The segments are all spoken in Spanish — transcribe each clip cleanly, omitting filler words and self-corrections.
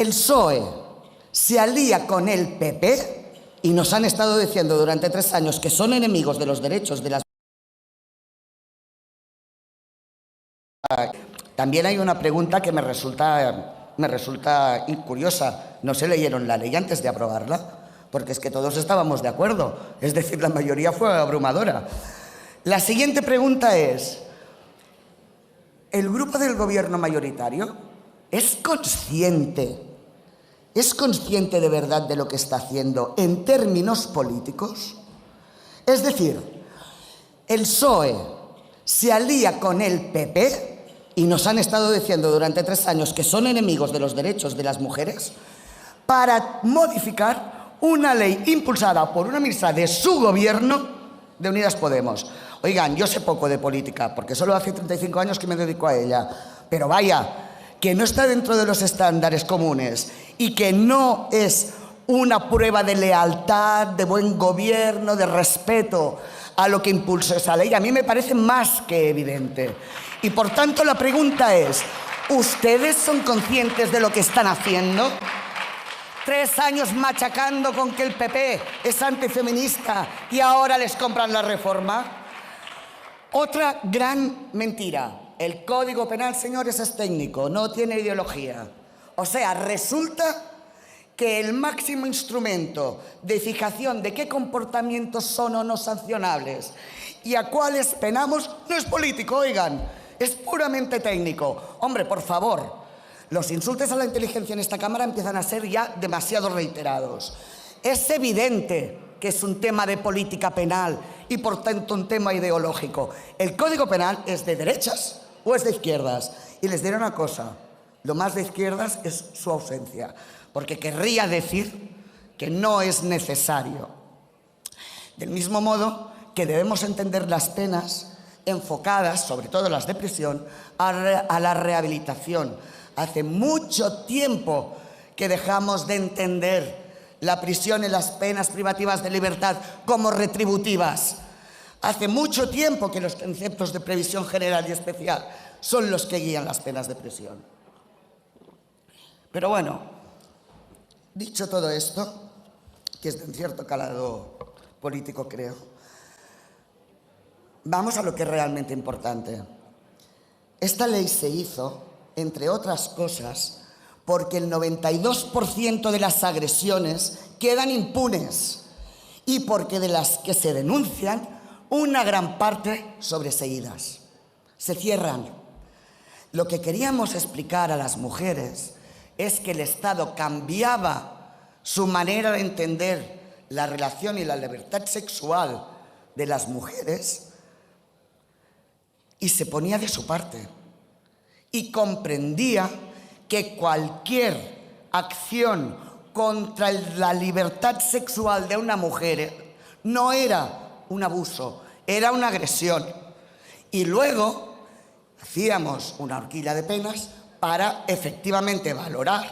El PSOE se alía con el PP y nos han estado diciendo durante 3 años que son enemigos de los derechos de las... También hay una pregunta que me resulta curiosa. ¿No se leyeron la ley antes de aprobarla? Porque es que todos estábamos de acuerdo. Es decir, la mayoría fue abrumadora. La siguiente pregunta es: ¿el grupo del gobierno mayoritario es consciente de verdad de lo que está haciendo en términos políticos? Es decir, el PSOE se alía con el PP y nos han estado diciendo durante 3 años que son enemigos de los derechos de las mujeres para modificar una ley impulsada por una ministra de su gobierno, de Unidas Podemos. Oigan, yo sé poco de política, porque solo hace 35 años que me dedico a ella, pero vaya, que no está dentro de los estándares comunes y que no es una prueba de lealtad, de buen gobierno, de respeto a lo que impulsó esa ley, a mí me parece más que evidente. Y por tanto la pregunta es: ¿ustedes son conscientes de lo que están haciendo? 3 años machacando con que el PP es antifeminista y ahora les compran la reforma. Otra gran mentira: el Código Penal, señores, es técnico, no tiene ideología. O sea, resulta que el máximo instrumento de fijación de qué comportamientos son o no sancionables y a cuáles penamos no es político, oigan, es puramente técnico. Hombre, por favor, los insultos a la inteligencia en esta Cámara empiezan a ser ya demasiado reiterados. Es evidente que es un tema de política penal y por tanto un tema ideológico. ¿El Código Penal es de derechas o es de izquierdas? Y les diré una cosa: lo más de izquierdas es su ausencia, porque querría decir que no es necesario. Del mismo modo que debemos entender las penas enfocadas, sobre todo las de prisión, a la rehabilitación. Hace mucho tiempo que dejamos de entender la prisión y las penas privativas de libertad como retributivas. Hace mucho tiempo que los conceptos de previsión general y especial son los que guían las penas de prisión. Pero bueno, dicho todo esto, que es de un cierto calado político, creo, vamos a lo que es realmente importante. Esta ley se hizo, entre otras cosas, porque el 92% de las agresiones quedan impunes y porque de las que se denuncian, una gran parte sobreseídas. Se cierran. Lo que queríamos explicar a las mujeres es que el Estado cambiaba su manera de entender la relación y la libertad sexual de las mujeres y se ponía de su parte y comprendía que cualquier acción contra la libertad sexual de una mujer no era un abuso, era una agresión. Y luego hacíamos una horquilla de penas para efectivamente valorar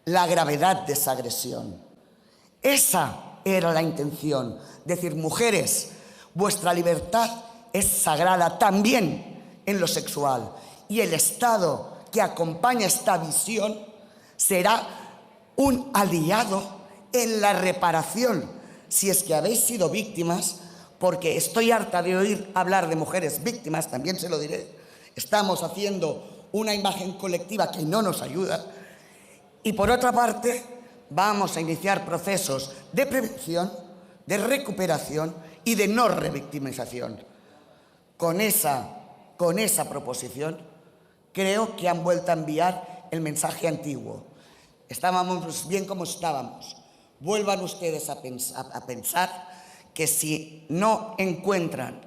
la gravedad de esa agresión. Esa era la intención. Decir, mujeres, vuestra libertad es sagrada también en lo sexual. Y el Estado que acompaña esta visión será un aliado en la reparación, si es que habéis sido víctimas, porque estoy harta de oír hablar de mujeres víctimas, también se lo diré. Estamos haciendo una imagen colectiva que no nos ayuda. Y por otra parte, vamos a iniciar procesos de prevención, de recuperación y de no revictimización. Con esa proposición, creo que han vuelto a enviar el mensaje antiguo. Estábamos bien como estábamos. Vuelvan ustedes a pensar que si no encuentran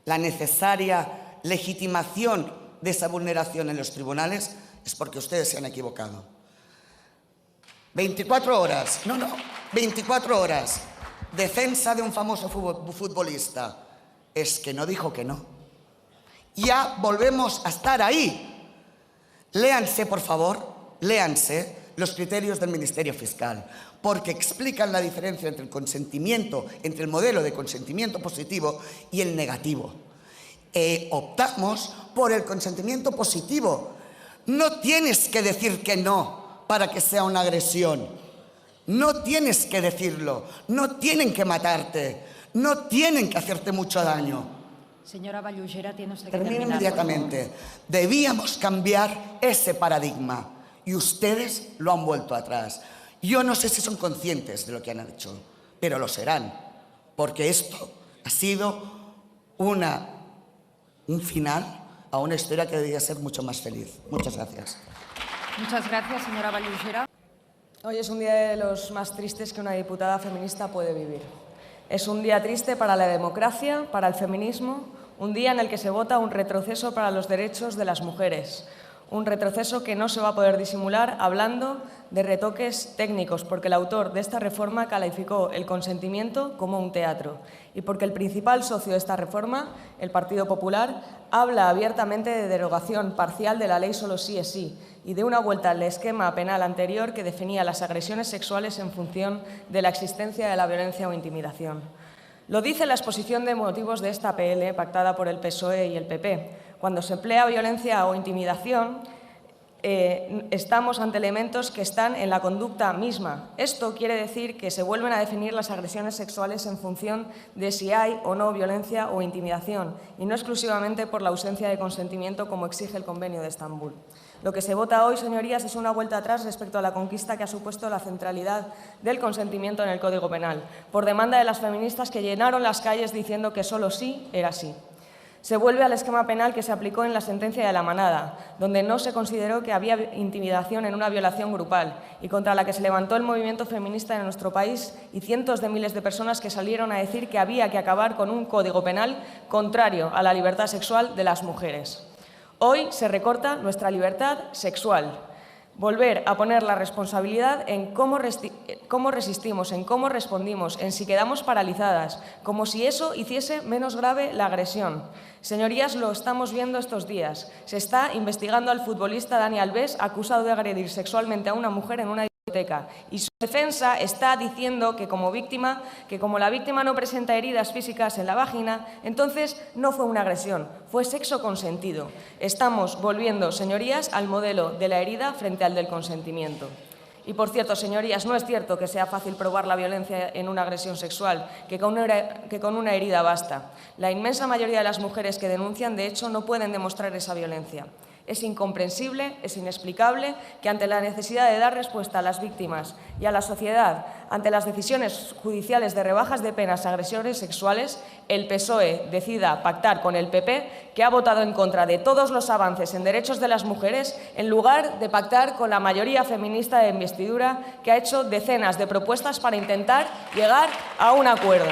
la necesaria legitimación de esa vulneración en los tribunales, es porque ustedes se han equivocado. 24 horas, 24 horas. Defensa de un famoso futbolista. Es que no dijo que no. Ya volvemos a estar ahí. Léanse, por favor, léanse los criterios del Ministerio Fiscal, porque explican la diferencia entre el consentimiento, entre el modelo de consentimiento positivo y el negativo. Optamos por el consentimiento positivo. No tienes que decir que no para que sea una agresión. No tienes que decirlo, no tienen que matarte, no tienen que hacerte mucho daño. Señora Vallugera, tiene usted que Termino terminar. inmediatamente. Debíamos cambiar ese paradigma y ustedes lo han vuelto atrás. Yo no sé si son conscientes de lo que han hecho, pero lo serán, porque esto ha sido un final a una historia que debería ser mucho más feliz. Muchas gracias. Muchas gracias, señora Vallugera. Hoy es un día de los más tristes que una diputada feminista puede vivir. Es un día triste para la democracia, para el feminismo, un día en el que se vota un retroceso para los derechos de las mujeres, un retroceso que no se va a poder disimular hablando de retoques técnicos, porque el autor de esta reforma calificó el consentimiento como un teatro y porque el principal socio de esta reforma, el Partido Popular, habla abiertamente de derogación parcial de la ley solo sí es sí y de una vuelta al esquema penal anterior que definía las agresiones sexuales en función de la existencia de la violencia o intimidación. Lo dice la exposición de motivos de esta PL pactada por el PSOE y el PP. Cuando se emplea violencia o intimidación, estamos ante elementos que están en la conducta misma. Esto quiere decir que se vuelven a definir las agresiones sexuales en función de si hay o no violencia o intimidación, y no exclusivamente por la ausencia de consentimiento como exige el Convenio de Estambul. Lo que se vota hoy, señorías, es una vuelta atrás respecto a la conquista que ha supuesto la centralidad del consentimiento en el Código Penal, por demanda de las feministas que llenaron las calles diciendo que solo sí era sí. Se vuelve al esquema penal que se aplicó en la sentencia de La Manada, donde no se consideró que había intimidación en una violación grupal y contra la que se levantó el movimiento feminista en nuestro país y cientos de miles de personas que salieron a decir que había que acabar con un código penal contrario a la libertad sexual de las mujeres. Hoy se recorta nuestra libertad sexual. Volver a poner la responsabilidad en cómo resistimos, en cómo respondimos, en si quedamos paralizadas, como si eso hiciese menos grave la agresión. Señorías, lo estamos viendo estos días. Se está investigando al futbolista Dani Alves, acusado de agredir sexualmente a una mujer en una discoteca, y su defensa está diciendo que como la víctima no presenta heridas físicas en la vagina, entonces no fue una agresión, fue sexo consentido. Estamos volviendo, señorías, al modelo de la herida frente al del consentimiento. Y, por cierto, señorías, no es cierto que sea fácil probar la violencia en una agresión sexual, que con una herida basta. La inmensa mayoría de las mujeres que denuncian, de hecho, no pueden demostrar esa violencia. Es incomprensible, es inexplicable que ante la necesidad de dar respuesta a las víctimas y a la sociedad ante las decisiones judiciales de rebajas de penas a agresiones sexuales, el PSOE decida pactar con el PP, que ha votado en contra de todos los avances en derechos de las mujeres, en lugar de pactar con la mayoría feminista de investidura, que ha hecho decenas de propuestas para intentar llegar a un acuerdo.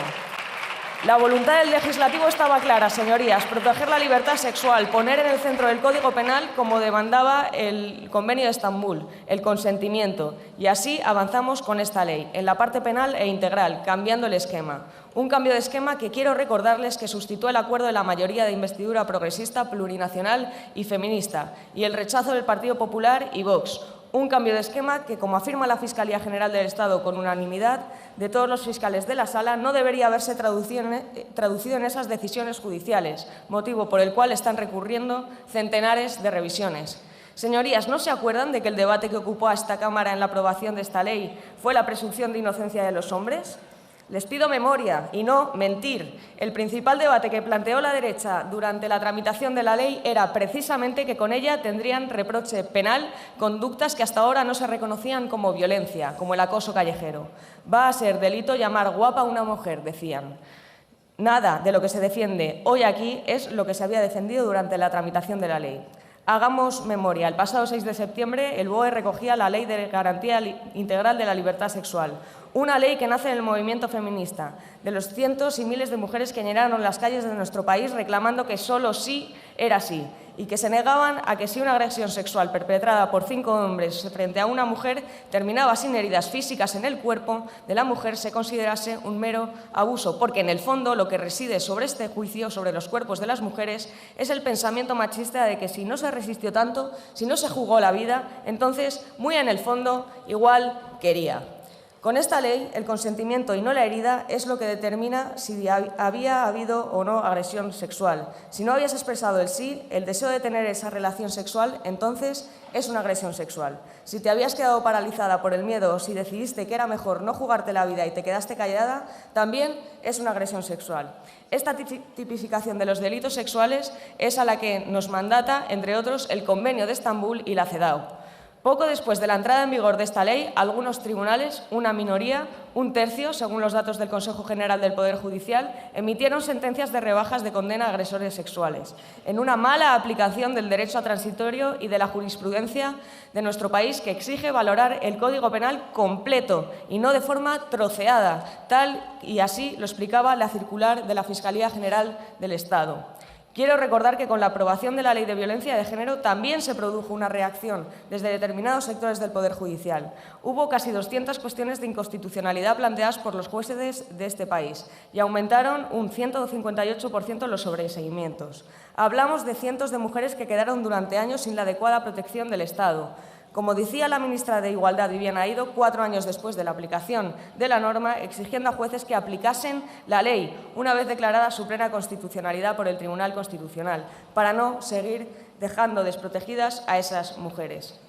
La voluntad del legislativo estaba clara, señorías: proteger la libertad sexual, poner en el centro del Código Penal, como demandaba el Convenio de Estambul, el consentimiento. Y así avanzamos con esta ley, en la parte penal e integral, cambiando el esquema. Un cambio de esquema que quiero recordarles que suscitó el acuerdo de la mayoría de investidura progresista, plurinacional y feminista, y el rechazo del Partido Popular y Vox. Un cambio de esquema que, como afirma la Fiscalía General del Estado con unanimidad de todos los fiscales de la Sala, no debería haberse traducido en esas decisiones judiciales, motivo por el cual están recurriendo centenares de revisiones. Señorías, ¿no se acuerdan de que el debate que ocupó a esta Cámara en la aprobación de esta ley fue la presunción de inocencia de los hombres? Les pido memoria y no mentir. El principal debate que planteó la derecha durante la tramitación de la ley era precisamente que con ella tendrían reproche penal conductas que hasta ahora no se reconocían como violencia, como el acoso callejero. Va a ser delito llamar guapa a una mujer, decían. Nada de lo que se defiende hoy aquí es lo que se había defendido durante la tramitación de la ley. Hagamos memoria. El pasado 6 de septiembre el BOE recogía la Ley de Garantía Integral de la Libertad Sexual, una ley que nace en el movimiento feminista, de los cientos y miles de mujeres que llenaron las calles de nuestro país reclamando que solo sí era sí, y que se negaban a que si una agresión sexual perpetrada por 5 hombres frente a una mujer terminaba sin heridas físicas en el cuerpo de la mujer, se considerase un mero abuso, porque en el fondo lo que reside sobre este juicio, sobre los cuerpos de las mujeres, es el pensamiento machista de que si no se resistió tanto, si no se jugó la vida, entonces, muy en el fondo, igual quería. Con esta ley, el consentimiento y no la herida es lo que determina si había habido o no agresión sexual. Si no habías expresado el sí, el deseo de tener esa relación sexual, entonces es una agresión sexual. Si te habías quedado paralizada por el miedo o si decidiste que era mejor no jugarte la vida y te quedaste callada, también es una agresión sexual. Esta tipificación de los delitos sexuales es a la que nos mandata, entre otros, el Convenio de Estambul y la CEDAW. Poco después de la entrada en vigor de esta ley, algunos tribunales, una minoría, un tercio, según los datos del Consejo General del Poder Judicial, emitieron sentencias de rebajas de condena a agresores sexuales, en una mala aplicación del derecho transitorio y de la jurisprudencia de nuestro país, que exige valorar el Código Penal completo y no de forma troceada, tal y así lo explicaba la circular de la Fiscalía General del Estado. Quiero recordar que con la aprobación de la Ley de Violencia de Género también se produjo una reacción desde determinados sectores del Poder Judicial. Hubo casi 200 cuestiones de inconstitucionalidad planteadas por los jueces de este país y aumentaron un 158% los sobreseimientos. Hablamos de cientos de mujeres que quedaron durante años sin la adecuada protección del Estado. Como decía la ministra de Igualdad, Viviana Aido, 4 años después de la aplicación de la norma, exigiendo a jueces que aplicasen la ley, una vez declarada su plena constitucionalidad por el Tribunal Constitucional, para no seguir dejando desprotegidas a esas mujeres.